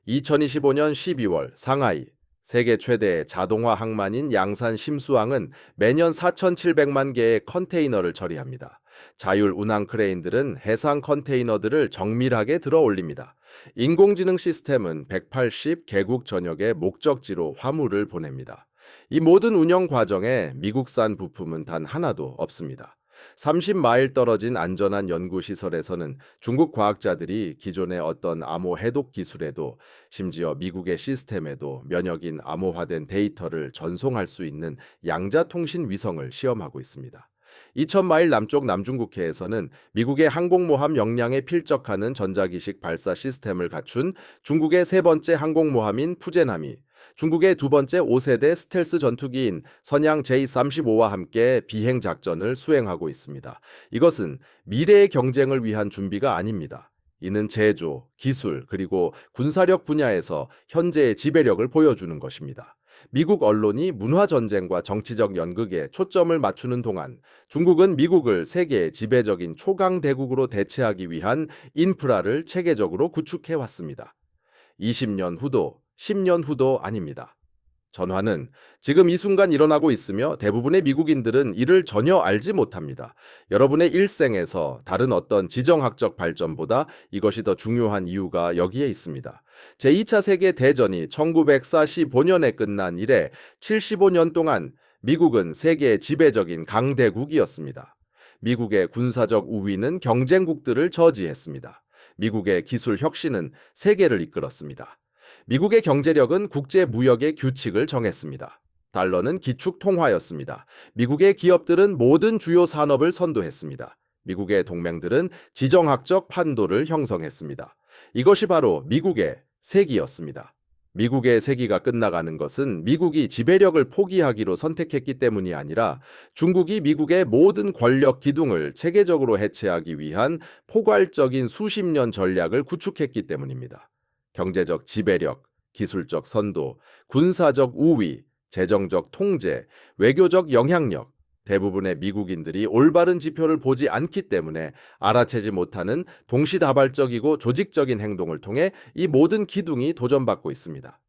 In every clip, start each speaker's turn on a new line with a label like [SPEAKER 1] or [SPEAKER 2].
[SPEAKER 1] 2025년 12월 상하이 세계 최대의 자동화 항만인 양산 심수항은 매년 4,700만 개의 컨테이너를 처리합니다. 자율 운항 크레인들은 해상 컨테이너들을 정밀하게 들어 올립니다. 인공지능 시스템은 180 개국 전역의 목적지로 화물을 보냅니다. 이 모든 운영 과정에 미국산 부품은 단 하나도 없습니다. 30마일 떨어진 안전한 연구시설에서는 중국 과학자들이 기존의 어떤 암호 해독 기술에도 심지어 미국의 시스템에도 면역인 암호화된 데이터를 전송할 수 있는 양자통신 위성을 시험하고 있습니다. 2000마일 남쪽 남중국해에서는 미국의 항공모함 역량에 필적하는 전자기식 발사 시스템을 갖춘 중국의 세 번째 항공모함인 푸젠함이 중국의 두 번째 5세대 스텔스 전투기인 선양 J-35와 함께 비행 작전을 수행하고 있습니다. 이것은 미래의 경쟁을 위한 준비가 아닙니다. 이는 제조, 기술, 그리고 군사력 분야에서 현재의 지배력을 보여주는 것입니다. 미국 언론이 문화전쟁과 정치적 연극에 초점을 맞추는 동안 중국은 미국을 세계의 지배적인 초강대국으로 대체하기 위한 인프라를 체계적으로 구축해 왔습니다. 20년 후도 10년 후도 아닙니다. 전환은 지금 이 순간 일어나고 있으며 대부분의 미국인들은 이를 전혀 알지 못합니다. 여러분의 일생에서 다른 어떤 지정학적 발전보다 이것이 더 중요한 이유가 여기에 있습니다. 제2차 세계 대전이 1945년에 끝난 이래 75년 동안 미국은 세계의 지배적인 강대국이었습니다. 미국의 군사적 우위는 경쟁국들을 저지했습니다. 미국의 기술 혁신은 세계를 이끌었습니다. 미국의 경제력은 국제 무역의 규칙을 정했습니다. 달러는 기축 통화였습니다. 미국의 기업들은 모든 주요 산업을 선도했습니다. 미국의 동맹들은 지정학적 판도를 형성했습니다. 이것이 바로 미국의 세기였습니다. 미국의 세기가 끝나가는 것은 미국이 지배력을 포기하기로 선택했기 때문이 아니라 중국이 미국의 모든 권력 기둥을 체계적으로 해체하기 위한 포괄적인 수십 년 전략을 구축했기 때문입니다. 경제적 지배력, 기술적 선도, 군사적 우위, 재정적 통제, 외교적 영향력, 대부분의 미국인들이 올바른 지표를 보지 않기 때문에 알아채지 못하는 동시다발적이고 조직적인 행동을 통해 이 모든 기둥이 도전받고 있습니다.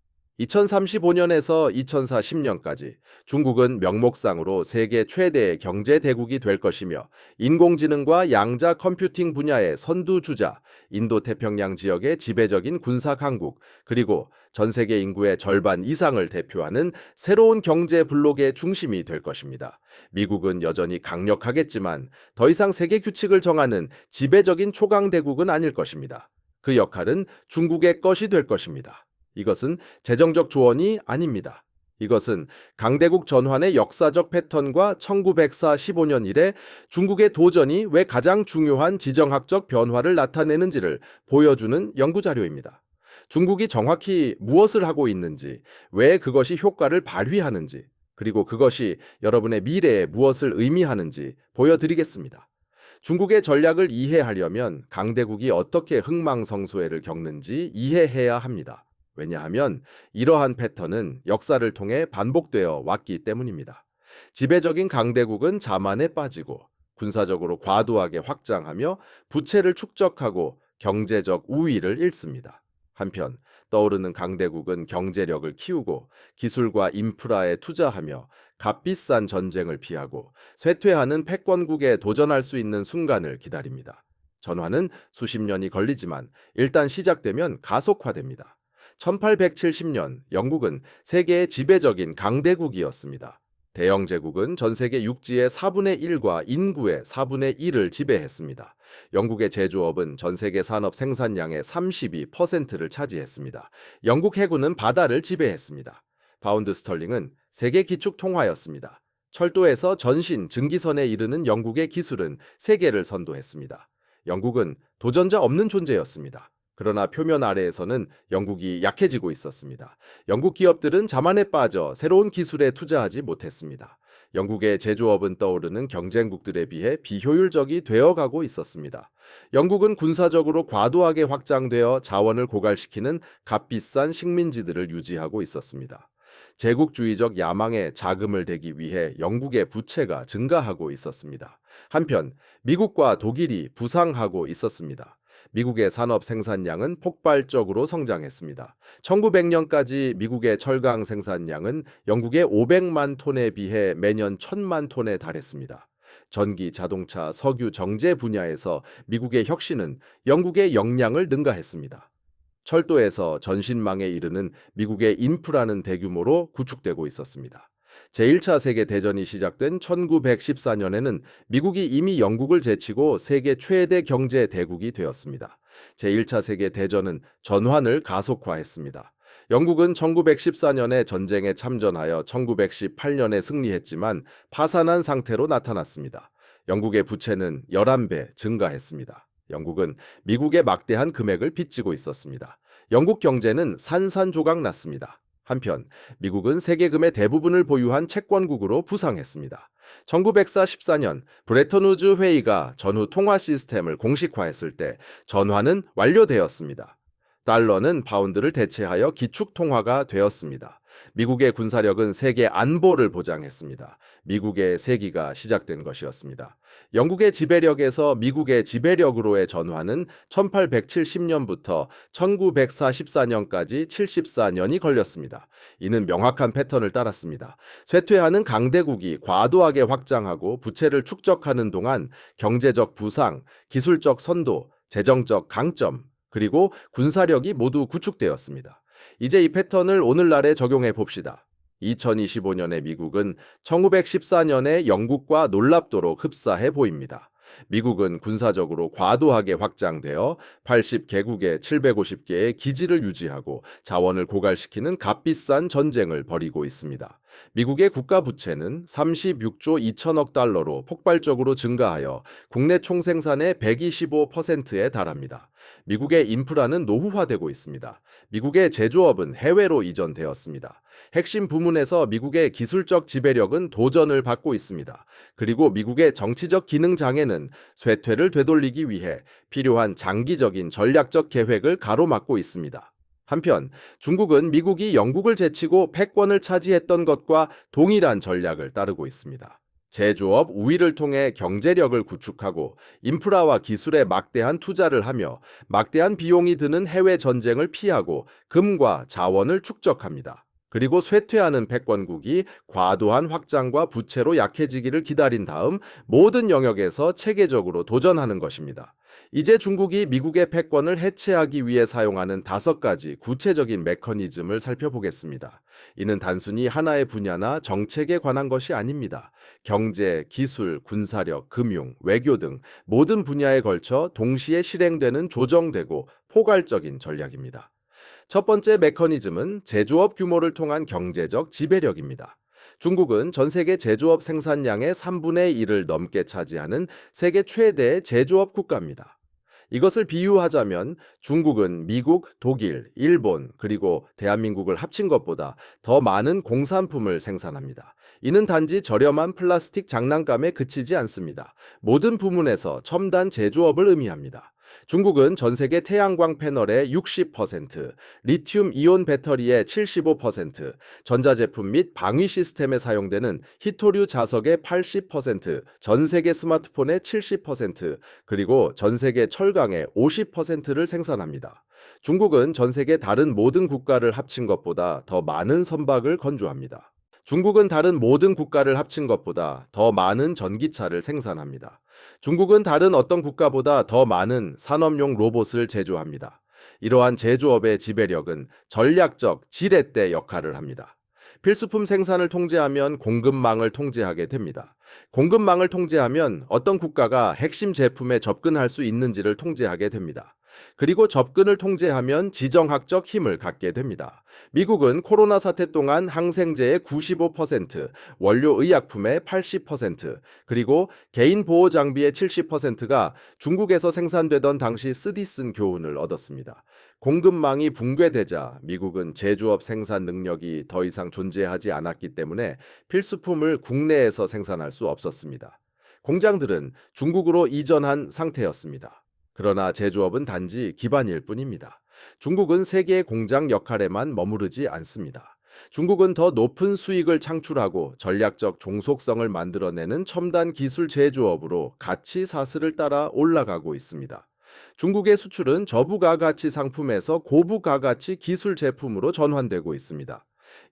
[SPEAKER 1] 2035년에서 2040년까지 중국은 명목상으로 세계 최대의 경제 대국이 될 것이며 인공지능과 양자 컴퓨팅 분야의 선두주자, 인도태평양 지역의 지배적인 군사 강국, 그리고 전 세계 인구의 절반 이상을 대표하는 새로운 경제 블록의 중심이 될 것입니다. 미국은 여전히 강력하겠지만 더 이상 세계 규칙을 정하는 지배적인 초강대국은 아닐 것입니다. 그 역할은 중국의 것이 될 것입니다. 이것은 재정적 조언이 아닙니다. 이것은 강대국 전환의 역사적 패턴과 1945년 이래 중국의 도전이 왜 가장 중요한 지정학적 변화를 나타내는지를 보여주는 연구자료입니다. 중국이 정확히 무엇을 하고 있는지, 왜 그것이 효과를 발휘하는지, 그리고 그것이 여러분의 미래에 무엇을 의미하는지 보여드리겠습니다. 중국의 전략을 이해하려면 강대국이 어떻게 흥망성쇠를 겪는지 이해해야 합니다. 왜냐하면 이러한 패턴은 역사를 통해 반복되어 왔기 때문입니다. 지배적인 강대국은 자만에 빠지고 군사적으로 과도하게 확장하며 부채를 축적하고 경제적 우위를 잃습니다. 한편 떠오르는 강대국은 경제력을 키우고 기술과 인프라에 투자하며 값비싼 전쟁을 피하고 쇠퇴하는 패권국에 도전할 수 있는 순간을 기다립니다. 전환은 수십 년이 걸리지만 일단 시작되면 가속화됩니다. 1870년 영국은 세계의 지배적인 강대국이었습니다. 대영 제국은 전 세계 육지의 4분의 1과 인구의 4분의 1을 지배했습니다. 영국의 제조업은 전 세계 산업 생산량의 32%를 차지했습니다. 영국 해군은 바다를 지배했습니다. 파운드 스털링은 세계 기축 통화였습니다. 철도에서 전신 증기선에 이르는 영국의 기술은 세계를 선도했습니다. 영국은 도전자 없는 존재였습니다. 그러나 표면 아래에서는 영국이 약해지고 있었습니다. 영국 기업들은 자만에 빠져 새로운 기술에 투자하지 못했습니다. 영국의 제조업은 떠오르는 경쟁국들에 비해 비효율적이 되어가고 있었습니다. 영국은 군사적으로 과도하게 확장되어 자원을 고갈시키는 값비싼 식민지들을 유지하고 있었습니다. 제국주의적 야망에 자금을 대기 위해 영국의 부채가 증가하고 있었습니다. 한편 미국과 독일이 부상하고 있었습니다. 미국의 산업 생산량은 폭발적으로 성장했습니다. 1900년까지 미국의 철강 생산량은 영국의 500만 톤에 비해 매년 1000만 톤에 달했습니다. 전기, 자동차, 석유, 정제 분야에서 미국의 혁신은 영국의 역량을 능가했습니다. 철도에서 전신망에 이르는 미국의 인프라는 대규모로 구축되고 있었습니다. 제1차 세계대전이 시작된 1914년에는 미국이 이미 영국을 제치고 세계 최대 경제 대국이 되었습니다. 제1차 세계대전은 전환을 가속화했습니다. 영국은 1914년에 전쟁에 참전하여 1918년에 승리했지만 파산한 상태로 나타났습니다. 영국의 부채는 11배 증가했습니다. 영국은 미국에 막대한 금액을 빚지고 있었습니다. 영국 경제는 산산조각 났습니다. 한편 미국은 세계금의 대부분을 보유한 채권국으로 부상했습니다. 1914년 브레턴우즈 회의가 전후 통화 시스템을 공식화했을 때 전환은 완료되었습니다. 달러는 파운드를 대체하여 기축 통화가 되었습니다. 미국의 군사력은 세계 안보를 보장했습니다. 미국의 세기가 시작된 것이었습니다. 영국의 지배력에서 미국의 지배력으로의 전환은 1870년부터 1944년까지 74년이 걸렸습니다. 이는 명확한 패턴을 따랐습니다. 쇠퇴하는 강대국이 과도하게 확장하고 부채를 축적하는 동안 경제적 부상, 기술적 선도, 재정적 강점, 그리고 군사력이 모두 구축되었습니다. 이제 이 패턴을 오늘날에 적용해 봅시다. 2025년의 미국은 1914년의 영국과 놀랍도록 흡사해 보입니다. 미국은 군사적으로 과도하게 확장되어 80개국의 750개의 기지를 유지하고 자원을 고갈시키는 값비싼 전쟁을 벌이고 있습니다. 미국의 국가 부채는 36조 2천억 달러로 폭발적으로 증가하여 국내 총생산의 125%에 달합니다. 미국의 인프라는 노후화되고 있습니다. 미국의 제조업은 해외로 이전되었습니다. 핵심 부문에서 미국의 기술적 지배력은 도전을 받고 있습니다. 그리고 미국의 정치적 기능 장애는 쇠퇴를 되돌리기 위해 필요한 장기적인 전략적 계획을 가로막고 있습니다. 한편 중국은 미국이 영국을 제치고 패권을 차지했던 것과 동일한 전략을 따르고 있습니다. 제조업 우위를 통해 경제력을 구축하고 인프라와 기술에 막대한 투자를 하며 막대한 비용이 드는 해외 전쟁을 피하고 금과 자원을 축적합니다. 그리고 쇠퇴하는 패권국이 과도한 확장과 부채로 약해지기를 기다린 다음 모든 영역에서 체계적으로 도전하는 것입니다. 이제 중국이 미국의 패권을 해체하기 위해 사용하는 5가지 구체적인 메커니즘을 살펴보겠습니다. 이는 단순히 하나의 분야나 정책에 관한 것이 아닙니다. 경제, 기술, 군사력, 금융, 외교 등 모든 분야에 걸쳐 동시에 실행되는 조정되고 포괄적인 전략입니다. 첫 번째 메커니즘은 제조업 규모를 통한 경제적 지배력입니다. 중국은 전 세계 제조업 생산량의 3분의 1을 넘게 차지하는 세계 최대 제조업 국가입니다. 이것을 비유하자면 중국은 미국, 독일, 일본, 그리고 대한민국을 합친 것보다 더 많은 공산품을 생산합니다. 이는 단지 저렴한 플라스틱 장난감에 그치지 않습니다. 모든 부문에서 첨단 제조업을 의미합니다. 중국은 전 세계 태양광 패널의 60%, 리튬 이온 배터리의 75%, 전자제품 및 방위 시스템에 사용되는 히토류 자석의 80%, 전 세계 스마트폰의 70%, 그리고 전 세계 철강의 50%를 생산합니다. 중국은 전 세계 다른 모든 국가를 합친 것보다 더 많은 선박을 건조합니다. 중국은 다른 모든 국가를 합친 것보다 더 많은 전기차를 생산합니다. 중국은 다른 어떤 국가보다 더 많은 산업용 로봇을 제조합니다. 이러한 제조업의 지배력은 전략적 지렛대 역할을 합니다. 필수품 생산을 통제하면 공급망을 통제하게 됩니다. 공급망을 통제하면 어떤 국가가 핵심 제품에 접근할 수 있는지를 통제하게 됩니다. 그리고 접근을 통제하면 지정학적 힘을 갖게 됩니다. 미국은 코로나 사태 동안 항생제의 95%, 원료 의약품의 80%, 그리고 개인 보호 장비의 70%가 중국에서 생산되던 당시 쓰디쓴 교훈을 얻었습니다. 공급망이 붕괴되자 미국은 제조업 생산 능력이 더 이상 존재하지 않았기 때문에 필수품을 국내에서 생산할 수 없었습니다. 공장들은 중국으로 이전한 상태였습니다. 그러나 제조업은 단지 기반일 뿐입니다. 중국은 세계의 공장 역할에만 머무르지 않습니다. 중국은 더 높은 수익을 창출하고 전략적 종속성을 만들어내는 첨단 기술 제조업으로 가치 사슬을 따라 올라가고 있습니다. 중국의 수출은 저부가가치 상품에서 고부가가치 기술 제품으로 전환되고 있습니다.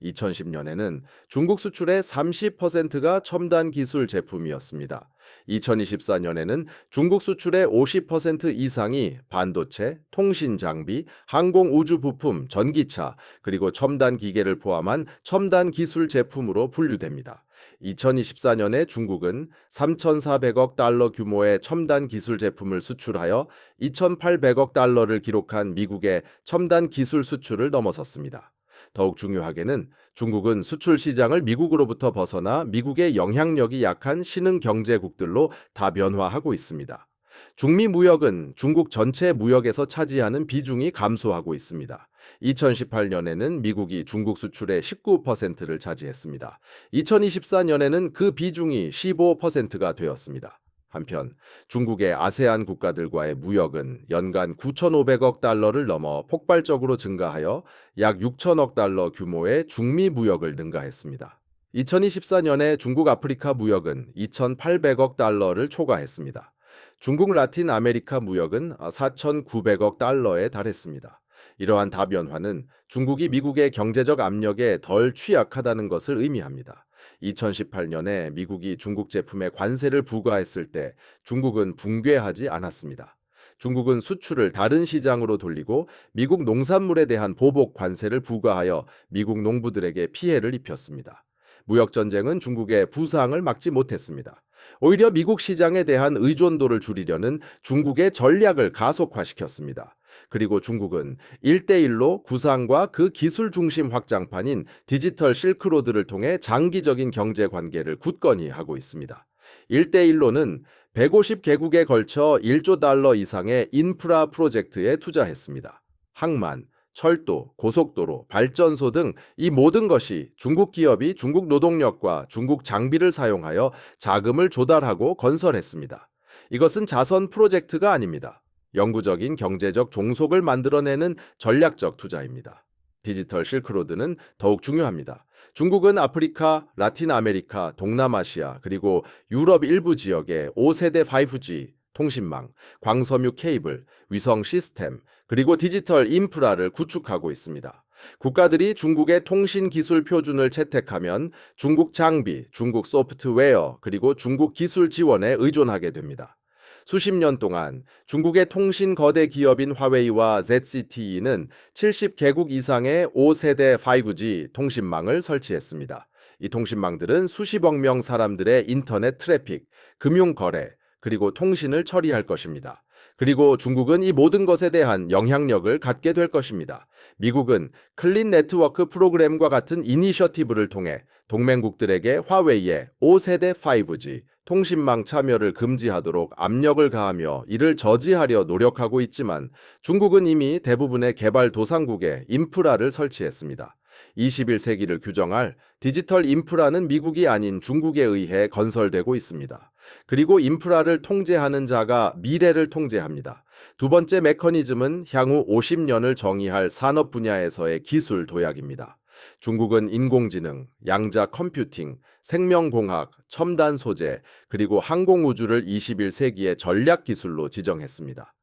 [SPEAKER 1] 2010년에는 중국 수출의 30%가 첨단 기술 제품이었습니다. 2024년에는 중국 수출의 50% 이상이 반도체, 통신 장비, 항공 우주 부품, 전기차, 그리고 첨단 기계를 포함한 첨단 기술 제품으로 분류됩니다. 2024년에 중국은 3,400억 달러 규모의 첨단 기술 제품을 수출하여 2,800억 달러를 기록한 미국의 첨단 기술 수출을 넘어섰습니다. 더욱 중요하게는 중국은 수출 시장을 미국으로부터 벗어나 미국의 영향력이 약한 신흥 경제국들로 다변화하고 있습니다. 중미 무역은 중국 전체 무역에서 차지하는 비중이 감소하고 있습니다. 2018년에는 미국이 중국 수출의 19%를 차지했습니다. 2024년에는 그 비중이 15%가 되었습니다. 한편 중국의 아세안 국가들과의 무역은 연간 9,500억 달러를 넘어 폭발적으로 증가하여 약 6천억 달러 규모의 중미 무역을 능가했습니다. 2024년에 중국 아프리카 무역은 2,800억 달러를 초과했습니다. 중국 라틴 아메리카 무역은 4,900억 달러에 달했습니다. 이러한 다변화는 중국이 미국의 경제적 압력에 덜 취약하다는 것을 의미합니다. 2018년에 미국이 중국 제품에 관세를 부과했을 때 중국은 붕괴하지 않았습니다. 중국은 수출을 다른 시장으로 돌리고 미국 농산물에 대한 보복 관세를 부과하여 미국 농부들에게 피해를 입혔습니다. 무역 전쟁은 중국의 부상을 막지 못했습니다. 오히려 미국 시장에 대한 의존도를 줄이려는 중국의 전략을 가속화시켰습니다. 그리고 중국은 1대1로 구상과 그 기술 중심 확장판인 디지털 실크로드를 통해 장기적인 경제 관계를 굳건히 하고 있습니다. 1대1로는 150개국에 걸쳐 1조 달러 이상의 인프라 프로젝트에 투자했습니다. 항만, 철도, 고속도로, 발전소 등 이 모든 것이 중국 기업이 중국 노동력과 중국 장비를 사용하여 자금을 조달하고 건설했습니다. 이것은 자선 프로젝트가 아닙니다. 영구적인 경제적 종속을 만들어내는 전략적 투자입니다. 디지털 실크로드는 더욱 중요합니다. 중국은 아프리카, 라틴 아메리카, 동남아시아, 그리고 유럽 일부 지역에 5세대 5G, 통신망, 광섬유 케이블, 위성 시스템, 그리고 디지털 인프라를 구축하고 있습니다. 국가들이 중국의 통신 기술 표준을 채택하면 중국 장비, 중국 소프트웨어, 그리고 중국 기술 지원에 의존하게 됩니다. 수십 년 동안 중국의 통신 거대 기업인 화웨이와 ZTE는 70개국 이상의 5세대 5G 통신망을 설치했습니다. 이 통신망들은 수십억 명 사람들의 인터넷 트래픽, 금융 거래, 그리고 통신을 처리할 것입니다. 그리고 중국은 이 모든 것에 대한 영향력을 갖게 될 것입니다. 미국은 클린 네트워크 프로그램과 같은 이니셔티브를 통해 동맹국들에게 화웨이의 5세대 5G 통신망 참여를 금지하도록 압력을 가하며 이를 저지하려 노력하고 있지만 중국은 이미 대부분의 개발도상국에 인프라를 설치했습니다. 21세기를 규정할 디지털 인프라는 미국이 아닌 중국에 의해 건설되고 있습니다. 그리고 인프라를 통제하는 자가 미래를 통제합니다. 두 번째 메커니즘은 향후 50년을 정의할 산업 분야에서의 기술 도약입니다. 중국은 인공지능, 양자 컴퓨팅, 생명공학, 첨단 소재, 그리고 항공우주를 21세기의 전략 기술로 지정했습니다.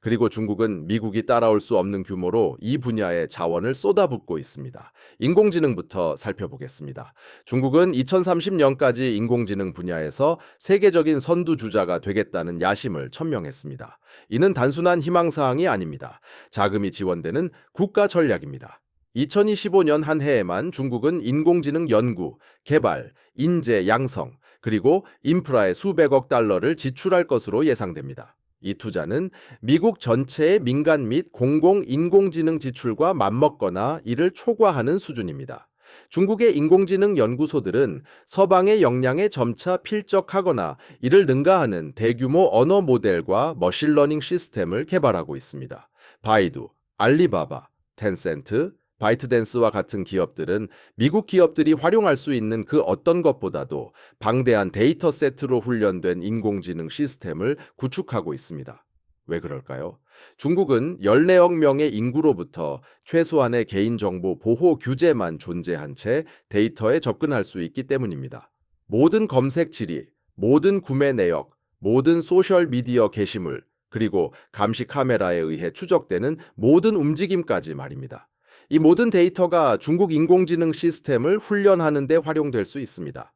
[SPEAKER 1] 그리고 중국은 미국이 따라올 수 없는 규모로 이 분야에 자원을 쏟아붓고 있습니다. 인공지능부터 살펴보겠습니다. 중국은 2030년까지 인공지능 분야에서 세계적인 선두주자가 되겠다는 야심을 천명했습니다. 이는 단순한 희망사항이 아닙니다. 자금이 지원되는 국가 전략입니다. 2025년 한 해에만 중국은 인공지능 연구, 개발, 인재 양성, 그리고 인프라에 수백억 달러를 지출할 것으로 예상됩니다. 이 투자는 미국 전체의 민간 및 공공 인공지능 지출과 맞먹거나 이를 초과하는 수준입니다. 중국의 인공지능 연구소들은 서방의 역량에 점차 필적하거나 이를 능가하는 대규모 언어 모델과 머신러닝 시스템을 개발하고 있습니다. 바이두, 알리바바, 텐센트, 바이트댄스와 같은 기업들은 미국 기업들이 활용할 수 있는 그 어떤 것보다도 방대한 데이터 세트로 훈련된 인공지능 시스템을 구축하고 있습니다. 왜 그럴까요? 중국은 14억 명의 인구로부터 최소한의 개인정보 보호 규제만 존재한 채 데이터에 접근할 수 있기 때문입니다. 모든 검색 질의, 모든 구매 내역, 모든 소셜미디어 게시물, 그리고 감시 카메라에 의해 추적되는 모든 움직임까지 말입니다. 이 모든 데이터가 중국 인공지능 시스템을 훈련하는 데 활용될 수 있습니다.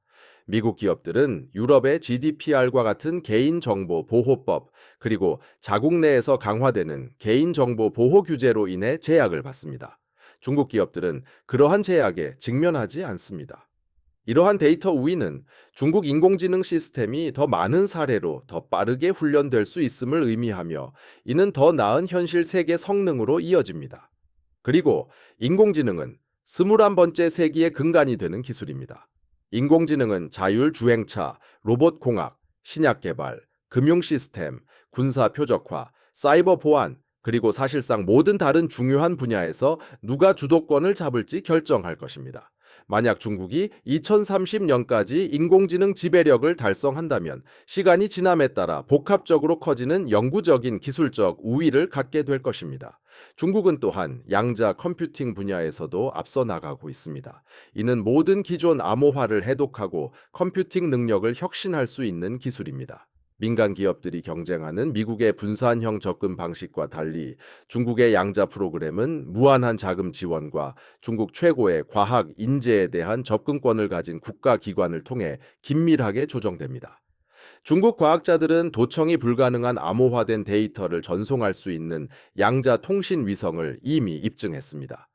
[SPEAKER 1] 미국 기업들은 유럽의 GDPR과 같은 개인정보 보호법, 그리고 자국 내에서 강화되는 개인정보 보호 규제로 인해 제약을 받습니다. 중국 기업들은 그러한 제약에 직면하지 않습니다. 이러한 데이터 우위는 중국 인공지능 시스템이 더 많은 사례로 더 빠르게 훈련될 수 있음을 의미하며, 이는 더 나은 현실 세계 성능으로 이어집니다. 그리고 인공지능은 21번째 세기의 근간이 되는 기술입니다. 인공지능은 자율주행차, 로봇공학, 신약 개발, 금융 시스템, 군사 표적화, 사이버 보안, 그리고 사실상 모든 다른 중요한 분야에서 누가 주도권을 잡을지 결정할 것입니다. 만약 중국이 2030년까지 인공지능 지배력을 달성한다면 시간이 지남에 따라 복합적으로 커지는 영구적인 기술적 우위를 갖게 될 것입니다. 중국은 또한 양자 컴퓨팅 분야에서도 앞서 나가고 있습니다. 이는 모든 기존 암호화를 해독하고 컴퓨팅 능력을 혁신할 수 있는 기술입니다. 민간 기업들이 경쟁하는 미국의 분산형 접근 방식과 달리 중국의 양자 프로그램은 무한한 자금 지원과 중국 최고의 과학 인재에 대한 접근권을 가진 국가기관을 통해 긴밀하게 조정됩니다. 중국 과학자들은 도청이 불가능한 암호화된 데이터를 전송할 수 있는 양자 통신 위성을 이미 입증했습니다.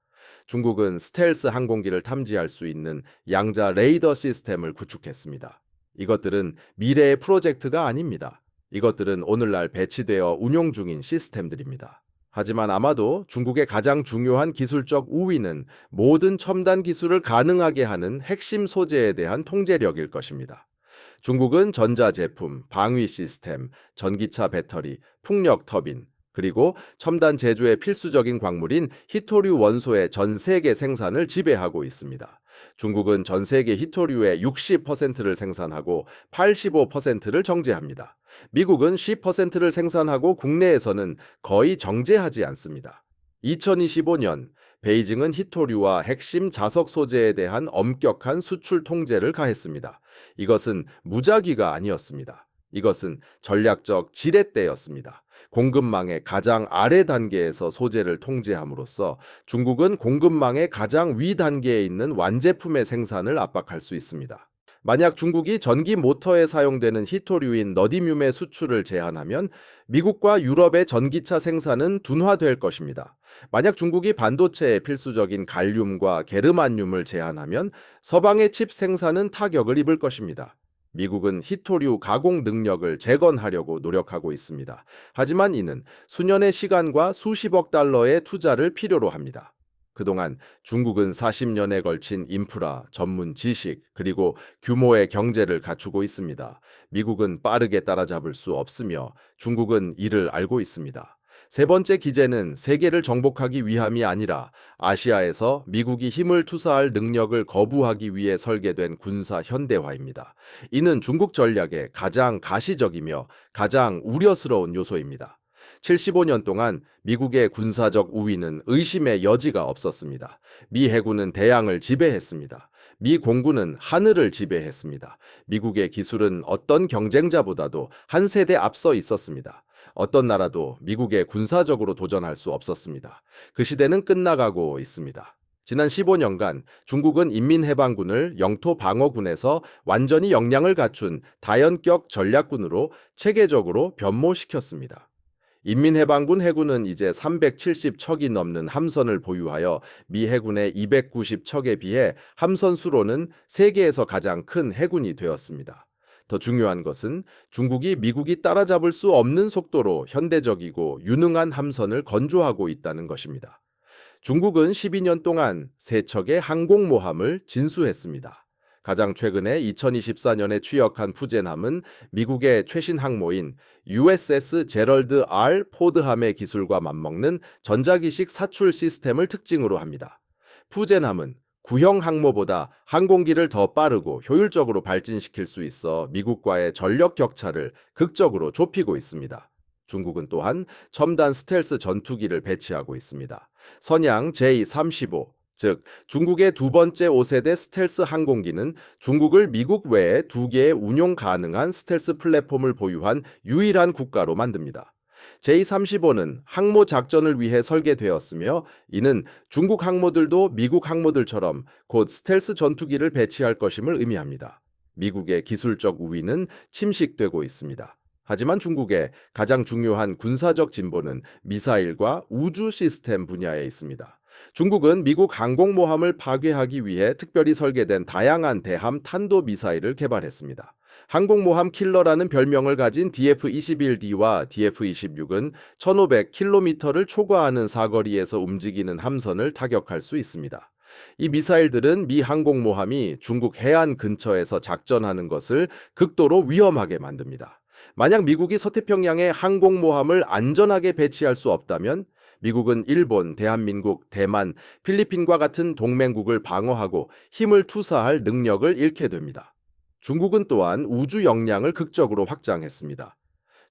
[SPEAKER 1] 중국은 스텔스 항공기를 탐지할 수 있는 양자 레이더 시스템을 구축했습니다. 이것들은 미래의 프로젝트가 아닙니다. 이것들은 오늘날 배치되어 운용 중인 시스템들입니다. 하지만 아마도 중국의 가장 중요한 기술적 우위는 모든 첨단 기술을 가능하게 하는 핵심 소재에 대한 통제력일 것입니다. 중국은 전자제품, 방위 시스템, 전기차 배터리, 풍력 터빈, 그리고 첨단 제조의 필수적인 광물인 히토류 원소의 전 세계 생산을 지배하고 있습니다. 중국은 전 세계 히토류의 60%를 생산하고 85%를 정제합니다. 미국은 10%를 생산하고 국내에서는 거의 정제하지 않습니다. 2025년 베이징은 히토류와 핵심 자석 소재에 대한 엄격한 수출 통제를 가했습니다. 이것은 무작위가 아니었습니다. 이것은 전략적 지렛대였습니다. 공급망의 가장 아래 단계에서 소재를 통제함으로써 중국은 공급망의 가장 위 단계에 있는 완제품의 생산을 압박할 수 있습니다. 만약 중국이 전기 모터에 사용되는 히토류인 너디뮴의 수출을 제한하면 미국과 유럽의 전기차 생산은 둔화될 것입니다. 만약 중국이 반도체의 필수적인 갈륨과 게르마늄을 제한하면 서방의 칩 생산은 타격을 입을 것입니다. 미국은 히토류 가공 능력을 재건하려고 노력하고 있습니다. 하지만 이는 수년의 시간과 수십억 달러의 투자를 필요로 합니다. 그동안 중국은 40년에 걸친 인프라, 전문 지식, 그리고 규모의 경제를 갖추고 있습니다. 미국은 빠르게 따라잡을 수 없으며 중국은 이를 알고 있습니다. 세 번째 기제는 세계를 정복하기 위함이 아니라 아시아에서 미국이 힘을 투사할 능력을 거부하기 위해 설계된 군사 현대화입니다. 이는 중국 전략의 가장 가시적이며 가장 우려스러운 요소입니다. 75년 동안 미국의 군사적 우위는 의심의 여지가 없었습니다. 미 해군은 대양을 지배했습니다. 미 공군은 하늘을 지배했습니다. 미국의 기술은 어떤 경쟁자보다도 한 세대 앞서 있었습니다. 어떤 나라도 미국에 군사적으로 도전할 수 없었습니다. 그 시대는 끝나가고 있습니다. 지난 15년간 중국은 인민해방군을 영토방어군에서 완전히 역량을 갖춘 다연격 전략군으로 체계적으로 변모시켰습니다. 인민해방군 해군은 이제 370척이 넘는 함선을 보유하여 미 해군의 290척에 비해 함선 수로는 세계에서 가장 큰 해군이 되었습니다. 더 중요한 것은 중국이 미국이 따라잡을 수 없는 속도로 현대적이고 유능한 함선을 건조하고 있다는 것입니다. 중국은 12년 동안 3척의 항공모함을 진수했습니다. 가장 최근에 2024년에 취역한 푸젠함은 미국의 최신 항모인 USS 제럴드 R 포드함의 기술과 맞먹는 전자기식 사출 시스템을 특징으로 합니다. 푸젠함은 구형 항모보다 항공기를 더 빠르고 효율적으로 발진시킬 수 있어 미국과의 전력 격차를 극적으로 좁히고 있습니다. 중국은 또한 첨단 스텔스 전투기를 배치하고 있습니다. 선양 J-35, 즉 중국의 두 번째 5세대 스텔스 항공기는 중국을 미국 외에 2개의 운용 가능한 스텔스 플랫폼을 보유한 유일한 국가로 만듭니다. J-35는 항모 작전을 위해 설계되었으며 이는 중국 항모들도 미국 항모들처럼 곧 스텔스 전투기를 배치할 것임을 의미합니다. 미국의 기술적 우위는 침식되고 있습니다. 하지만 중국의 가장 중요한 군사적 진보는 미사일과 우주 시스템 분야에 있습니다. 중국은 미국 항공모함을 파괴하기 위해 특별히 설계된 다양한 대함 탄도 미사일을 개발했습니다. 항공모함 킬러라는 별명을 가진 DF-21D와 DF-26은 1,500km를 초과하는 사거리에서 움직이는 함선을 타격할 수 있습니다. 이 미사일들은 미 항공모함이 중국 해안 근처에서 작전하는 것을 극도로 위험하게 만듭니다. 만약 미국이 서태평양에 항공모함을 안전하게 배치할 수 없다면 미국은 일본, 대한민국, 대만, 필리핀과 같은 동맹국을 방어하고 힘을 투사할 능력을 잃게 됩니다. 중국은 또한 우주 역량을 극적으로 확장했습니다.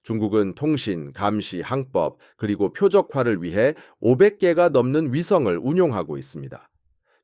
[SPEAKER 1] 중국은 통신, 감시, 항법, 그리고 표적화를 위해 500개가 넘는 위성을 운용하고 있습니다.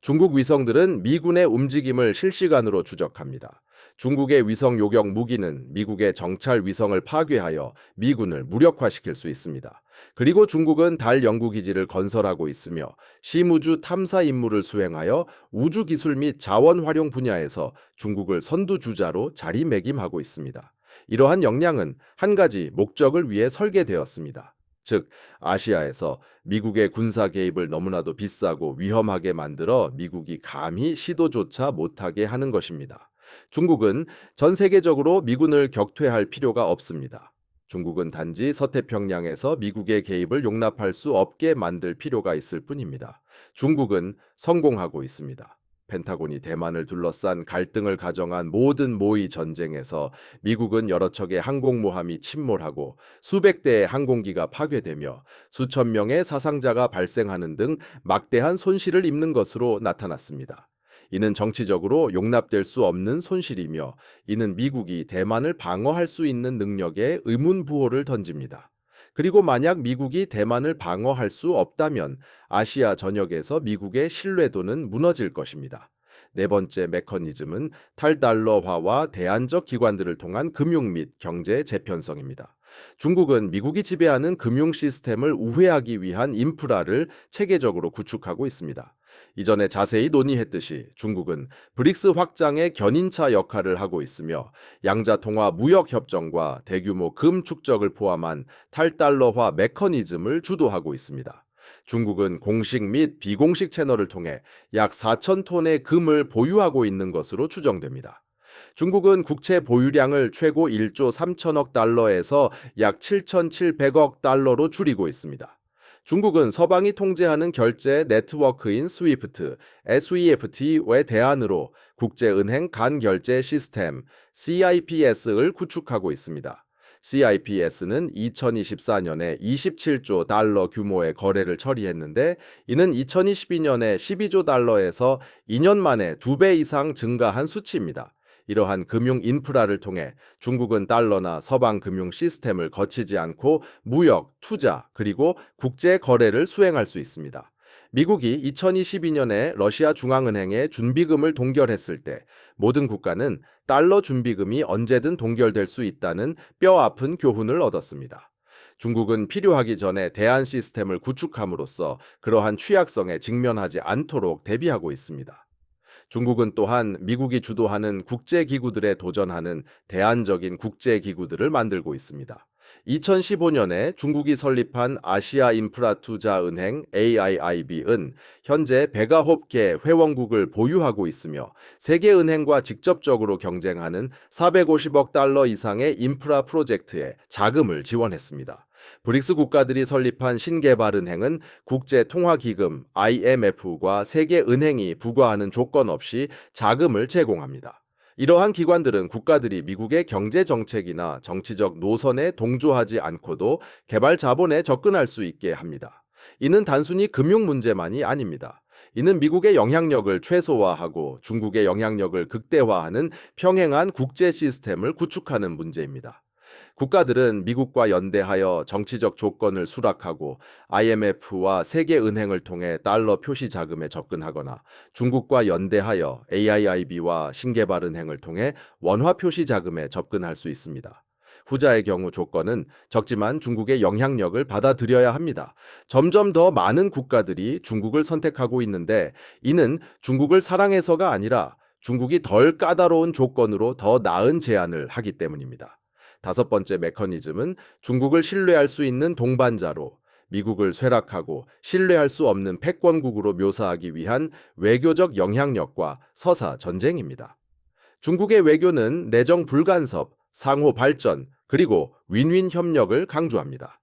[SPEAKER 1] 중국 위성들은 미군의 움직임을 실시간으로 추적합니다. 중국의 위성 요격 무기는 미국의 정찰 위성을 파괴하여 미군을 무력화시킬 수 있습니다. 그리고 중국은 달 연구기지를 건설하고 있으며 심우주 탐사 임무를 수행하여 우주 기술 및 자원 활용 분야에서 중국을 선두주자로 자리매김하고 있습니다. 이러한 역량은 한 가지 목적을 위해 설계되었습니다. 즉, 아시아에서 미국의 군사 개입을 너무나도 비싸고 위험하게 만들어 미국이 감히 시도조차 못하게 하는 것입니다. 중국은 전 세계적으로 미군을 격퇴할 필요가 없습니다. 중국은 단지 서태평양에서 미국의 개입을 용납할 수 없게 만들 필요가 있을 뿐입니다. 중국은 성공하고 있습니다. 펜타곤이 대만을 둘러싼 갈등을 가정한 모든 모의 전쟁에서 미국은 여러 척의 항공모함이 침몰하고 수백 대의 항공기가 파괴되며 수천 명의 사상자가 발생하는 등 막대한 손실을 입는 것으로 나타났습니다. 이는 정치적으로 용납될 수 없는 손실이며 이는 미국이 대만을 방어할 수 있는 능력에 의문부호를 던집니다. 그리고 만약 미국이 대만을 방어할 수 없다면 아시아 전역에서 미국의 신뢰도는 무너질 것입니다. 네 번째 메커니즘은 탈달러화와 대안적 기관들을 통한 금융 및 경제 재편성입니다. 중국은 미국이 지배하는 금융 시스템을 우회하기 위한 인프라를 체계적으로 구축하고 있습니다. 이전에 자세히 논의했듯이 중국은 브릭스 확장의 견인차 역할을 하고 있으며 양자통화 무역협정과 대규모 금 축적을 포함한 탈달러화 메커니즘을 주도하고 있습니다. 중국은 공식 및 비공식 채널을 통해 약 4천 톤의 금을 보유하고 있는 것으로 추정됩니다. 중국은 국채 보유량을 최고 1조 3천억 달러에서 약 7,700억 달러로 줄이고 있습니다. 중국은 서방이 통제하는 결제 네트워크인 스위프트, SWIFT의 대안으로 국제은행 간결제 시스템 CIPS를 구축하고 있습니다. CIPS는 2024년에 27조 달러 규모의 거래를 처리했는데 이는 2022년에 12조 달러에서 2년 만에 2배 이상 증가한 수치입니다. 이러한 금융 인프라를 통해 중국은 달러나 서방 금융 시스템을 거치지 않고 무역, 투자, 그리고 국제 거래를 수행할 수 있습니다. 미국이 2022년에 러시아 중앙은행에 준비금을 동결했을 때 모든 국가는 달러 준비금이 언제든 동결될 수 있다는 뼈아픈 교훈을 얻었습니다. 중국은 필요하기 전에 대안 시스템을 구축함으로써 그러한 취약성에 직면하지 않도록 대비하고 있습니다. 중국은 또한 미국이 주도하는 국제기구들에 도전하는 대안적인 국제기구들을 만들고 있습니다. 2015년에 중국이 설립한 아시아인프라투자은행 AIIB은 현재 109개 회원국을 보유하고 있으며 세계은행과 직접적으로 경쟁하는 450억 달러 이상의 인프라 프로젝트에 자금을 지원했습니다. 브릭스 국가들이 설립한 신개발은행은 국제통화기금 IMF과 세계은행이 부과하는 조건 없이 자금을 제공합니다. 이러한 기관들은 국가들이 미국의 경제 정책이나 정치적 노선에 동조하지 않고도 개발 자본에 접근할 수 있게 합니다. 이는 단순히 금융 문제만이 아닙니다. 이는 미국의 영향력을 최소화하고 중국의 영향력을 극대화하는 평행한 국제 시스템을 구축하는 문제입니다. 국가들은 미국과 연대하여 정치적 조건을 수락하고 IMF와 세계은행을 통해 달러 표시 자금에 접근하거나 중국과 연대하여 AIIB와 신개발은행을 통해 원화 표시 자금에 접근할 수 있습니다. 후자의 경우 조건은 적지만 중국의 영향력을 받아들여야 합니다. 점점 더 많은 국가들이 중국을 선택하고 있는데 이는 중국을 사랑해서가 아니라 중국이 덜 까다로운 조건으로 더 나은 제안을 하기 때문입니다. 다섯 번째 메커니즘은 중국을 신뢰할 수 있는 동반자로 미국을 쇠락하고 신뢰할 수 없는 패권국으로 묘사하기 위한 외교적 영향력과 서사 전쟁입니다. 중국의 외교는 내정 불간섭, 상호 발전, 그리고 윈윈 협력을 강조합니다.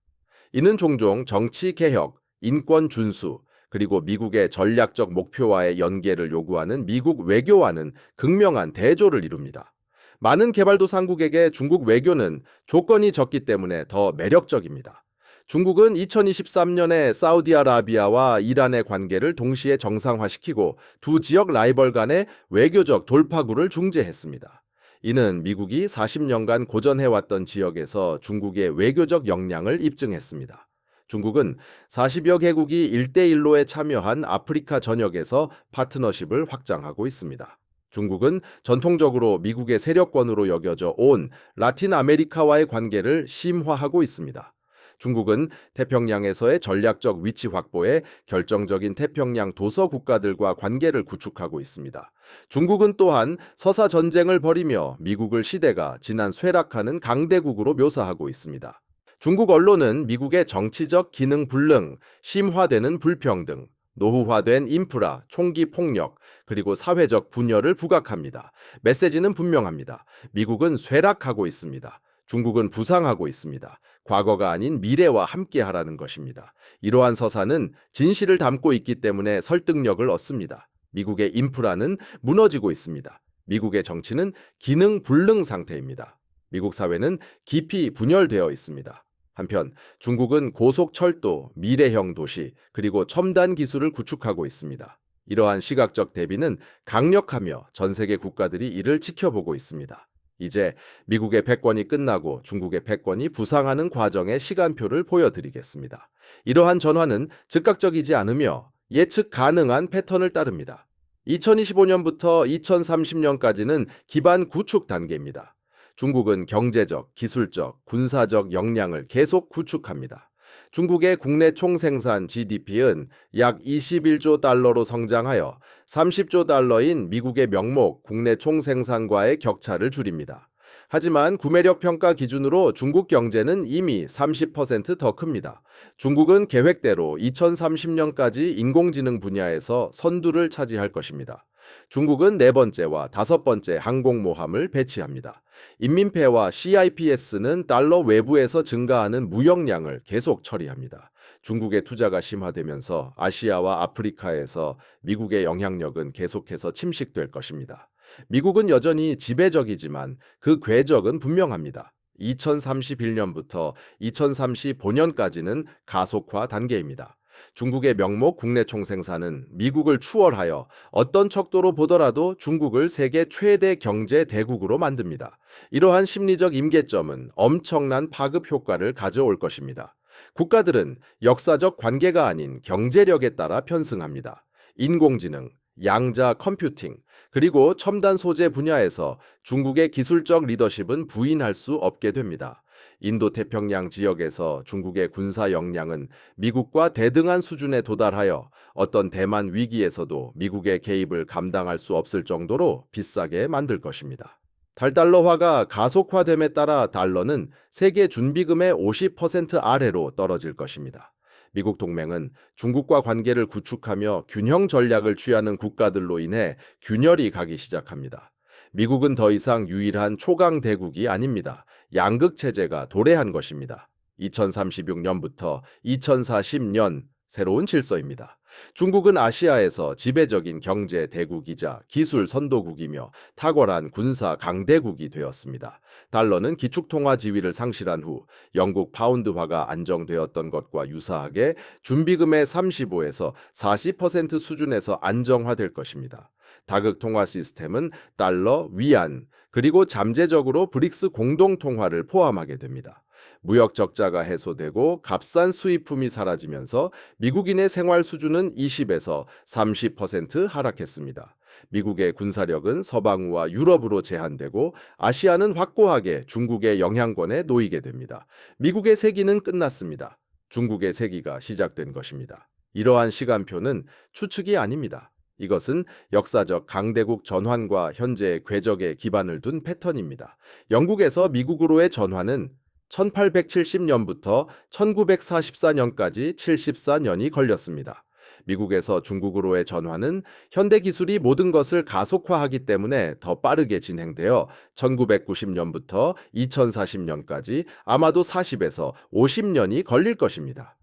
[SPEAKER 1] 이는 종종 정치 개혁, 인권 준수, 그리고 미국의 전략적 목표와의 연계를 요구하는 미국 외교와는 극명한 대조를 이룹니다. 많은 개발도상국에게 중국 외교는 조건이 적기 때문에 더 매력적입니다. 중국은 2023년에 사우디아라비아와 이란의 관계를 동시에 정상화시키고 두 지역 라이벌 간의 외교적 돌파구를 중재했습니다. 이는 미국이 40년간 고전해왔던 지역에서 중국의 외교적 역량을 입증했습니다. 중국은 40여 개국이 1대1로에 참여한 아프리카 전역에서 파트너십을 확장하고 있습니다. 중국은 전통적으로 미국의 세력권으로 여겨져 온 라틴 아메리카와의 관계를 심화하고 있습니다. 중국은 태평양에서의 전략적 위치 확보에 결정적인 태평양 도서 국가들과 관계를 구축하고 있습니다. 중국은 또한 서사 전쟁을 벌이며 미국을 시대가 지난 쇠락하는 강대국으로 묘사하고 있습니다. 중국 언론은 미국의 정치적 기능 불능, 심화되는 불평등, 노후화된 인프라, 총기 폭력, 그리고 사회적 분열을 부각합니다. 메시지는 분명합니다. 미국은 쇠락하고 있습니다. 중국은 부상하고 있습니다. 과거가 아닌 미래와 함께하라는 것입니다. 이러한 서사는 진실을 담고 있기 때문에 설득력을 얻습니다. 미국의 인프라는 무너지고 있습니다. 미국의 정치는 기능 불능 상태입니다. 미국 사회는 깊이 분열되어 있습니다. 한편 중국은 고속철도, 미래형 도시, 그리고 첨단 기술을 구축하고 있습니다. 이러한 시각적 대비는 강력하며 전 세계 국가들이 이를 지켜보고 있습니다. 이제 미국의 패권이 끝나고 중국의 패권이 부상하는 과정의 시간표를 보여드리겠습니다. 이러한 전환은 즉각적이지 않으며 예측 가능한 패턴을 따릅니다. 2025년부터 2030년까지는 기반 구축 단계입니다. 중국은 경제적, 기술적, 군사적 역량을 계속 구축합니다. 중국의 국내 총생산 GDP는 약 21조 달러로 성장하여 30조 달러인 미국의 명목 국내 총생산과의 격차를 줄입니다. 하지만 구매력 평가 기준으로 중국 경제는 이미 30%더 큽니다. 중국은 계획대로 2030년까지 인공지능 분야에서 선두를 차지할 것입니다. 중국은 네 번째와 다섯 번째 항공모함을 배치합니다. 인민폐와 CIPS는 달러 외부에서 증가하는 무역량을 계속 처리합니다. 중국의 투자가 심화되면서 아시아와 아프리카에서 미국의 영향력은 계속해서 침식될 것입니다. 미국은 여전히 지배적이지만 그 궤적은 분명합니다. 2031년부터 2035년까지는 가속화 단계입니다. 중국의 명목 국내 총생산은 미국을 추월하여 어떤 척도로 보더라도 중국을 세계 최대 경제 대국으로 만듭니다. 이러한 심리적 임계점은 엄청난 파급 효과를 가져올 것입니다. 국가들은 역사적 관계가 아닌 경제력에 따라 편승합니다. 인공지능, 양자 컴퓨팅, 그리고 첨단 소재 분야에서 중국의 기술적 리더십은 부인할 수 없게 됩니다. 인도태평양 지역에서 중국의 군사 역량은 미국과 대등한 수준에 도달하여 어떤 대만 위기에서도 미국의 개입을 감당할 수 없을 정도로 비싸게 만들 것입니다. 달달러화가 가속화됨에 따라 달러는 세계 준비금의 50% 아래로 떨어질 것입니다. 미국 동맹은 중국과 관계를 구축하며 균형 전략을 취하는 국가들로 인해 균열이 가기 시작합니다. 미국은 더 이상 유일한 초강 대국이 아닙니다. 양극 체제가 도래한 것입니다. 2036년부터 2040년 새로운 질서입니다. 중국은 아시아에서 지배적인 경제 대국이자 기술 선도국이며 탁월한 군사 강대국이 되었습니다. 달러는 기축통화 지위를 상실한 후 영국 파운드화가 안정되었던 것과 유사하게 준비금의 35에서 40% 수준에서 안정화될 것입니다. 다극 통화 시스템은 달러, 위안, 그리고 잠재적으로 브릭스 공동통화를 포함하게 됩니다. 무역 적자가 해소되고 값싼 수입품이 사라지면서 미국인의 생활 수준은 20에서 30% 하락했습니다. 미국의 군사력은 서방우와 유럽으로 제한되고 아시아는 확고하게 중국의 영향권에 놓이게 됩니다. 미국의 세기는 끝났습니다. 중국의 세기가 시작된 것입니다. 이러한 시간표는 추측이 아닙니다. 이것은 역사적 강대국 전환과 현재의 궤적에 기반을 둔 패턴입니다. 영국에서 미국으로의 전환은 1870년부터 1944년까지 74년이 걸렸습니다. 미국에서 중국으로의 전환은 현대 기술이 모든 것을 가속화하기 때문에 더 빠르게 진행되어 1990년부터 2040년까지 아마도 40에서 50년이 걸릴 것입니다.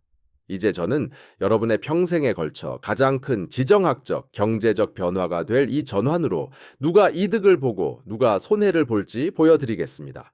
[SPEAKER 1] 이제 저는 여러분의 평생에 걸쳐 가장 큰 지정학적, 경제적 변화가 될 이 전환으로 누가 이득을 보고 누가 손해를 볼지 보여드리겠습니다.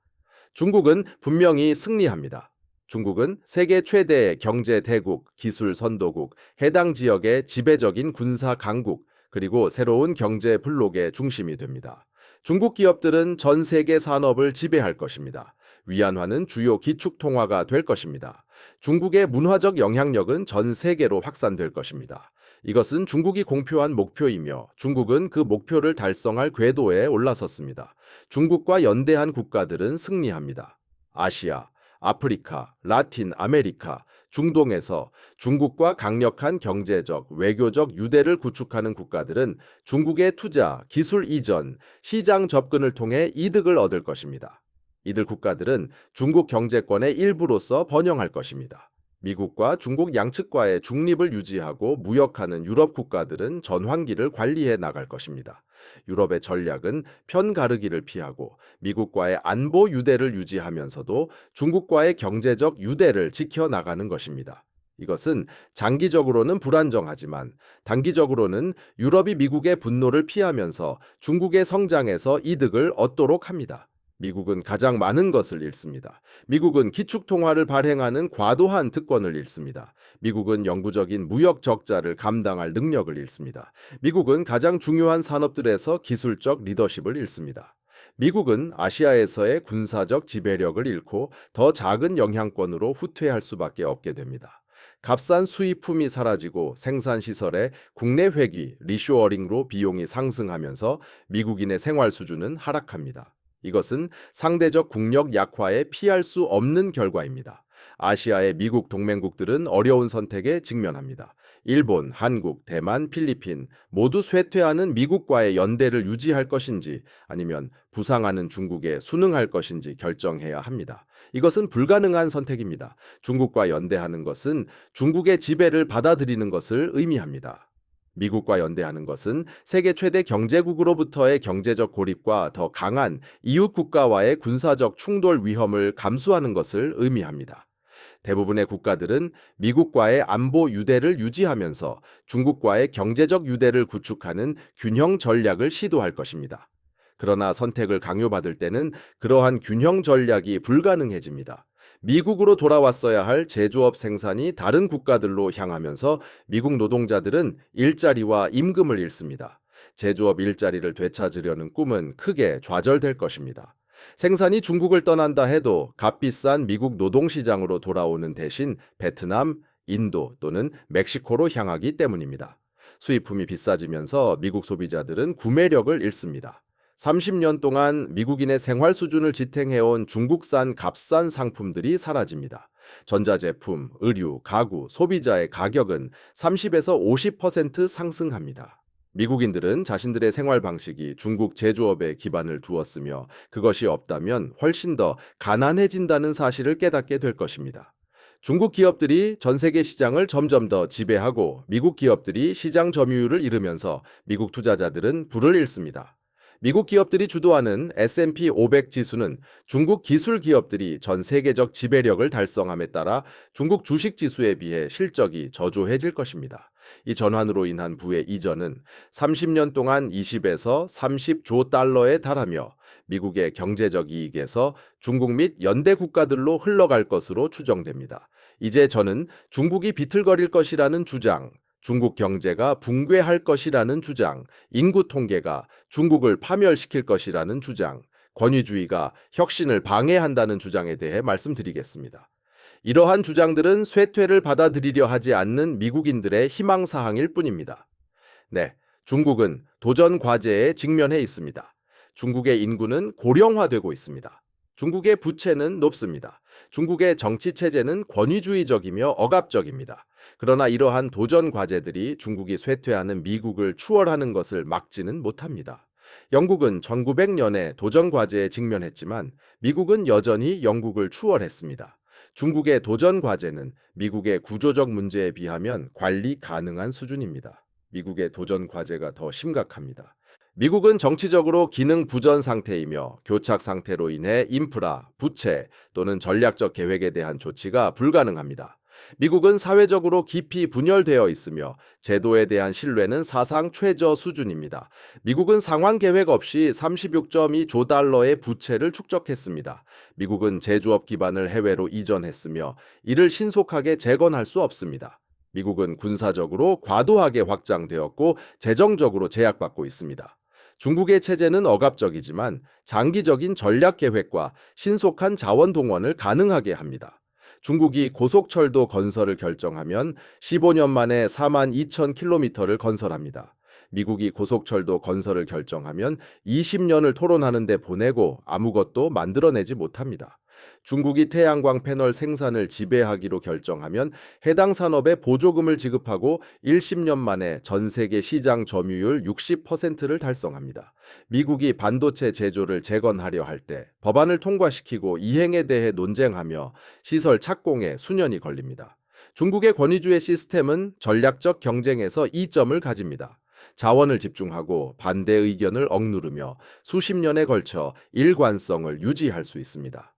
[SPEAKER 1] 중국은 분명히 승리합니다. 중국은 세계 최대의 경제 대국, 기술 선도국, 해당 지역의 지배적인 군사 강국, 그리고 새로운 경제 블록의 중심이 됩니다. 중국 기업들은 전 세계 산업을 지배할 것입니다. 위안화는 주요 기축 통화가 될 것입니다. 중국의 문화적 영향력은 전 세계로 확산될 것입니다. 이것은 중국이 공표한 목표이며 중국은 그 목표를 달성할 궤도에 올라섰습니다. 중국과 연대한 국가들은 승리합니다. 아시아, 아프리카, 라틴 아메리카, 중동에서 중국과 강력한 경제적, 외교적 유대를 구축하는 국가들은 중국의 투자, 기술 이전, 시장 접근을 통해 이득을 얻을 것입니다. 이들 국가들은 중국 경제권의 일부로서 번영할 것입니다. 미국과 중국 양측과의 중립을 유지하고 무역하는 유럽 국가들은 전환기를 관리해 나갈 것입니다. 유럽의 전략은 편 가르기를 피하고 미국과의 안보 유대를 유지하면서도 중국과의 경제적 유대를 지켜나가는 것입니다. 이것은 장기적으로는 불안정하지만 단기적으로는 유럽이 미국의 분노를 피하면서 중국의 성장에서 이득을 얻도록 합니다. 미국은 가장 많은 것을 잃습니다. 미국은 기축통화를 발행하는 과도한 특권을 잃습니다. 미국은 영구적인 무역 적자를 감당할 능력을 잃습니다. 미국은 가장 중요한 산업들에서 기술적 리더십을 잃습니다. 미국은 아시아에서의 군사적 지배력을 잃고 더 작은 영향권으로 후퇴할 수밖에 없게 됩니다. 값싼 수입품이 사라지고 생산시설의 국내 회귀, 리쇼어링로 비용이 상승하면서 미국인의 생활 수준은 하락합니다. 이것은 상대적 국력 약화에 피할 수 없는 결과입니다. 아시아의 미국 동맹국들은 어려운 선택에 직면합니다. 일본, 한국, 대만, 필리핀 모두 쇠퇴하는 미국과의 연대를 유지할 것인지 아니면 부상하는 중국에 순응할 것인지 결정해야 합니다. 이것은 불가능한 선택입니다. 중국과 연대하는 것은 중국의 지배를 받아들이는 것을 의미합니다. 미국과 연대하는 것은 세계 최대 경제국으로부터의 경제적 고립과 더 강한 이웃 국가와의 군사적 충돌 위험을 감수하는 것을 의미합니다. 대부분의 국가들은 미국과의 안보 유대를 유지하면서 중국과의 경제적 유대를 구축하는 균형 전략을 시도할 것입니다. 그러나 선택을 강요받을 때는 그러한 균형 전략이 불가능해집니다. 미국으로 돌아왔어야 할 제조업 생산이 다른 국가들로 향하면서 미국 노동자들은 일자리와 임금을 잃습니다. 제조업 일자리를 되찾으려는 꿈은 크게 좌절될 것입니다. 생산이 중국을 떠난다 해도 값비싼 미국 노동시장으로 돌아오는 대신 베트남, 인도 또는 멕시코로 향하기 때문입니다. 수입품이 비싸지면서 미국 소비자들은 구매력을 잃습니다. 30년 동안 미국인의 생활 수준을 지탱해온 중국산 값싼 상품들이 사라집니다. 전자제품, 의류, 가구, 소비자의 가격은 30에서 50% 상승합니다. 미국인들은 자신들의 생활 방식이 중국 제조업에 기반을 두었으며 그것이 없다면 훨씬 더 가난해진다는 사실을 깨닫게 될 것입니다. 중국 기업들이 전 세계 시장을 점점 더 지배하고 미국 기업들이 시장 점유율을 잃으면서 미국 투자자들은 불을 잃습니다. 미국 기업들이 주도하는 S&P 500 지수는 중국 기술 기업들이 전 세계적 지배력을 달성함에 따라 중국 주식 지수에 비해 실적이 저조해질 것입니다. 이 전환으로 인한 부의 이전은 30년 동안 20에서 30조 달러에 달하며 미국의 경제적 이익에서 중국 및 연대 국가들로 흘러갈 것으로 추정됩니다. 이제 저는 중국이 비틀거릴 것이라는 주장, 중국 경제가 붕괴할 것이라는 주장, 인구 통계가 중국을 파멸시킬 것이라는 주장, 권위주의가 혁신을 방해한다는 주장에 대해 말씀드리겠습니다. 이러한 주장들은 쇠퇴를 받아들이려 하지 않는 미국인들의 희망사항일 뿐입니다. 네, 중국은 도전 과제에 직면해 있습니다. 중국의 인구는 고령화되고 있습니다. 중국의 부채는 높습니다. 중국의 정치 체제는 권위주의적이며 억압적입니다. 그러나 이러한 도전 과제들이 중국이 쇠퇴하는 미국을 추월하는 것을 막지는 못합니다. 영국은 1900년에 도전 과제에 직면했지만 미국은 여전히 영국을 추월했습니다. 중국의 도전 과제는 미국의 구조적 문제에 비하면 관리 가능한 수준입니다. 미국의 도전 과제가 더 심각합니다. 미국은 정치적으로 기능 부전 상태이며 교착 상태로 인해 인프라, 부채 또는 전략적 계획에 대한 조치가 불가능합니다. 미국은 사회적으로 깊이 분열되어 있으며 제도에 대한 신뢰는 사상 최저 수준입니다. 미국은 상환 계획 없이 36.2조 달러의 부채를 축적했습니다. 미국은 제조업 기반을 해외로 이전했으며 이를 신속하게 재건할 수 없습니다. 미국은 군사적으로 과도하게 확장되었고 재정적으로 제약받고 있습니다. 중국의 체제는 억압적이지만 장기적인 전략 계획과 신속한 자원 동원을 가능하게 합니다. 중국이 고속철도 건설을 결정하면 15년 만에 42,000km를 건설합니다. 미국이 고속철도 건설을 결정하면 20년을 토론하는 데 보내고 아무것도 만들어내지 못합니다. 중국이 태양광 패널 생산을 지배하기로 결정하면 해당 산업에 보조금을 지급하고 10년 만에 전 세계 시장 점유율 60%를 달성합니다. 미국이 반도체 제조를 재건하려 할 때 법안을 통과시키고 이행에 대해 논쟁하며 시설 착공에 수년이 걸립니다. 중국의 권위주의 시스템은 전략적 경쟁에서 이점을 가집니다. 자원을 집중하고 반대 의견을 억누르며 수십 년에 걸쳐 일관성을 유지할 수 있습니다.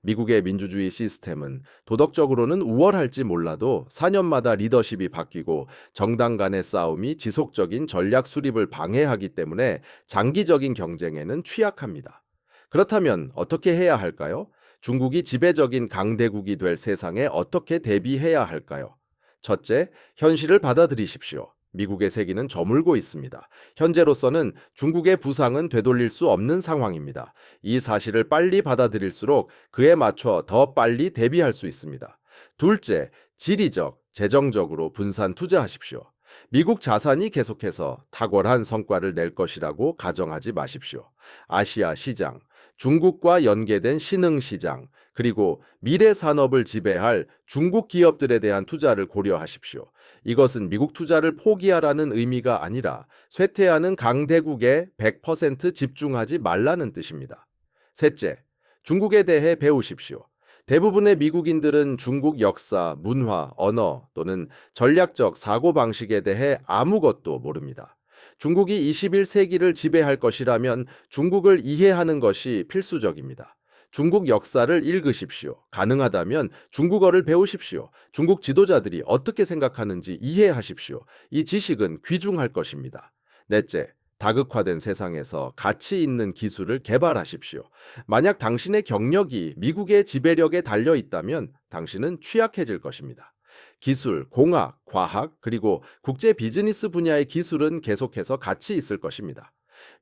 [SPEAKER 1] 미국의 민주주의 시스템은 도덕적으로는 우월할지 몰라도 4년마다 리더십이 바뀌고 정당 간의 싸움이 지속적인 전략 수립을 방해하기 때문에 장기적인 경쟁에는 취약합니다. 그렇다면 어떻게 해야 할까요? 중국이 지배적인 강대국이 될 세상에 어떻게 대비해야 할까요? 첫째, 현실을 받아들이십시오. 미국의 세기는 저물고 있습니다. 현재로서는 중국의 부상은 되돌릴 수 없는 상황입니다. 이 사실을 빨리 받아들일수록 그에 맞춰 더 빨리 대비할 수 있습니다. 둘째, 지리적, 재정적으로 분산 투자하십시오. 미국 자산이 계속해서 탁월한 성과를 낼 것이라고 가정하지 마십시오. 아시아 시장, 중국과 연계된 신흥 시장, 그리고 미래 산업을 지배할 중국 기업들에 대한 투자를 고려하십시오. 이것은 미국 투자를 포기하라는 의미가 아니라 쇠퇴하는 강대국에 100% 집중하지 말라는 뜻입니다. 셋째, 중국에 대해 배우십시오. 대부분의 미국인들은 중국 역사, 문화, 언어 또는 전략적 사고방식에 대해 아무것도 모릅니다. 중국이 21세기를 지배할 것이라면 중국을 이해하는 것이 필수적입니다. 중국 역사를 읽으십시오. 가능하다면 중국어를 배우십시오. 중국 지도자들이 어떻게 생각하는지 이해하십시오. 이 지식은 귀중할 것입니다. 넷째, 다극화된 세상에서 가치 있는 기술을 개발하십시오. 만약 당신의 경력이 미국의 지배력에 달려 있다면 당신은 취약해질 것입니다. 기술, 공학, 과학, 그리고 국제 비즈니스 분야의 기술은 계속해서 가치 있을 것입니다.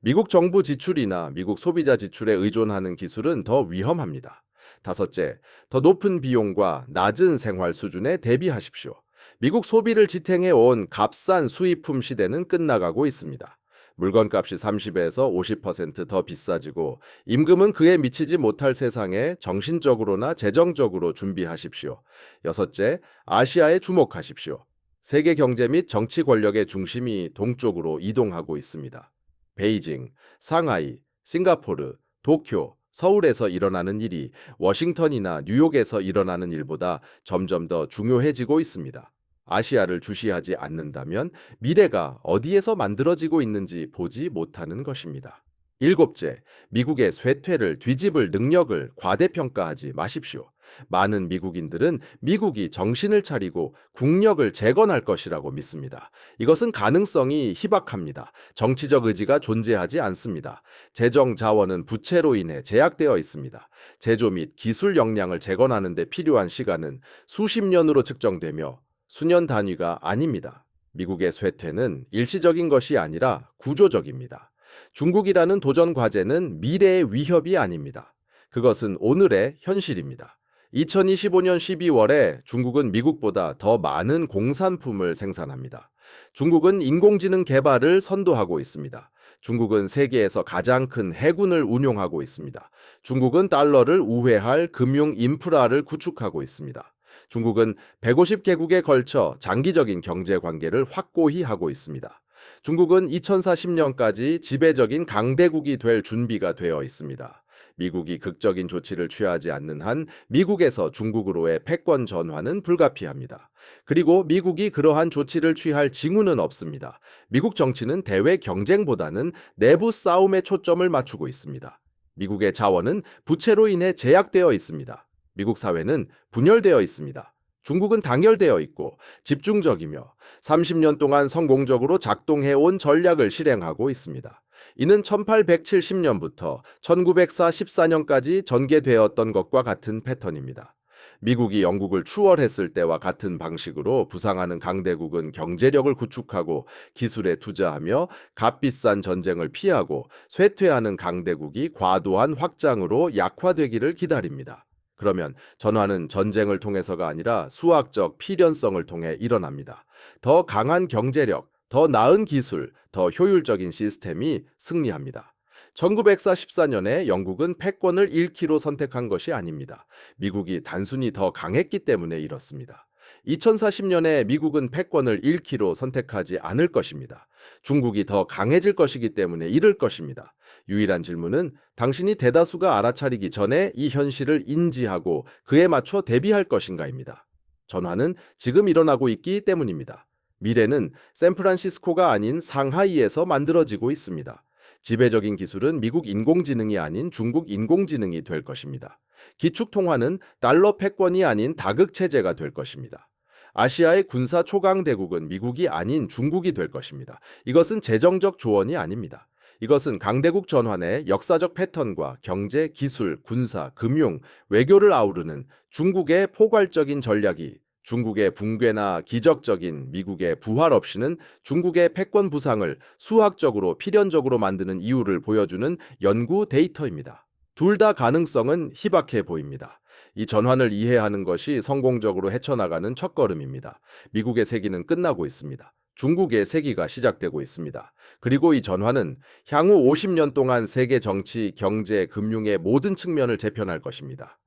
[SPEAKER 1] 미국 정부 지출이나 미국 소비자 지출에 의존하는 기술은 더 위험합니다. 다섯째, 더 높은 비용과 낮은 생활 수준에 대비하십시오. 미국 소비를 지탱해 온 값싼 수입품 시대는 끝나가고 있습니다. 물건값이 30에서 50%더 비싸지고 임금은 그에 미치지 못할 세상에 정신적으로나 재정적으로 준비하십시오. 여섯째, 아시아에 주목하십시오. 세계 경제 및 정치 권력의 중심이 동쪽으로 이동하고 있습니다. 베이징, 상하이, 싱가포르, 도쿄, 서울에서 일어나는 일이 워싱턴이나 뉴욕에서 일어나는 일보다 점점 더 중요해지고 있습니다. 아시아를 주시하지 않는다면 미래가 어디에서 만들어지고 있는지 보지 못하는 것입니다. 일곱째, 미국의 쇠퇴를 뒤집을 능력을 과대평가하지 마십시오. 많은 미국인들은 미국이 정신을 차리고 국력을 재건할 것이라고 믿습니다. 이것은 가능성이 희박합니다. 정치적 의지가 존재하지 않습니다. 재정 자원은 부채로 인해 제약되어 있습니다. 제조 및 기술 역량을 재건하는 데 필요한 시간은 수십 년으로 측정되며 수년 단위가 아닙니다. 미국의 쇠퇴는 일시적인 것이 아니라 구조적입니다. 중국이라는 도전 과제는 미래의 위협이 아닙니다. 그것은 오늘의 현실입니다. 2025년 12월에 중국은 미국보다 더 많은 공산품을 생산합니다. 중국은 인공지능 개발을 선도하고 있습니다. 중국은 세계에서 가장 큰 해군을 운용하고 있습니다. 중국은 달러를 우회할 금융 인프라를 구축하고 있습니다. 중국은 150개국에 걸쳐 장기적인 경제 관계를 확고히 하고 있습니다. 중국은 2040년까지 지배적인 강대국이 될 준비가 되어 있습니다. 미국이 극적인 조치를 취하지 않는 한 미국에서 중국으로의 패권 전환은 불가피합니다. 그리고 미국이 그러한 조치를 취할 징후는 없습니다. 미국 정치는 대외 경쟁보다는 내부 싸움에 초점을 맞추고 있습니다. 미국의 자원은 부채로 인해 제약되어 있습니다. 미국 사회는 분열되어 있습니다. 중국은 단결되어 있고 집중적이며 30년 동안 성공적으로 작동해온 전략을 실행하고 있습니다. 이는 1870년부터 1914년까지 전개되었던 것과 같은 패턴입니다. 미국이 영국을 추월했을 때와 같은 방식으로 부상하는 강대국은 경제력을 구축하고 기술에 투자하며 값비싼 전쟁을 피하고 쇠퇴하는 강대국이 과도한 확장으로 약화되기를 기다립니다. 그러면 전환은 전쟁을 통해서가 아니라 수학적 필연성을 통해 일어납니다. 더 강한 경제력, 더 나은 기술, 더 효율적인 시스템이 승리합니다. 1914년에 영국은 패권을 잃기로 선택한 것이 아닙니다. 미국이 단순히 더 강했기 때문에 이렇습니다. 2040년에 미국은 패권을 잃기로 선택하지 않을 것입니다. 중국이 더 강해질 것이기 때문에 잃을 것입니다. 유일한 질문은 당신이 대다수가 알아차리기 전에 이 현실을 인지하고 그에 맞춰 대비할 것인가입니다. 전환은 지금 일어나고 있기 때문입니다. 미래는 샌프란시스코가 아닌 상하이에서 만들어지고 있습니다. 지배적인 기술은 미국 인공지능이 아닌 중국 인공지능이 될 것입니다. 기축통화는 달러 패권이 아닌 다극체제가 될 것입니다. 아시아의 군사 초강대국은 미국이 아닌 중국이 될 것입니다. 이것은 재정적 조언이 아닙니다. 이것은 강대국 전환의 역사적 패턴과 경제, 기술, 군사, 금융, 외교를 아우르는 중국의 포괄적인 전략이 중국의 붕괴나 기적적인 미국의 부활 없이는 중국의 패권 부상을 수학적으로 필연적으로 만드는 이유를 보여주는 연구 데이터입니다. 둘 다 가능성은 희박해 보입니다. 이 전환을 이해하는 것이 성공적으로 헤쳐나가는 첫걸음입니다. 미국의 세기는 끝나고 있습니다. 중국의 세기가 시작되고 있습니다. 그리고 이 전환은 향후 50년 동안 세계 정치, 경제, 금융의 모든 측면을 재편할 것입니다.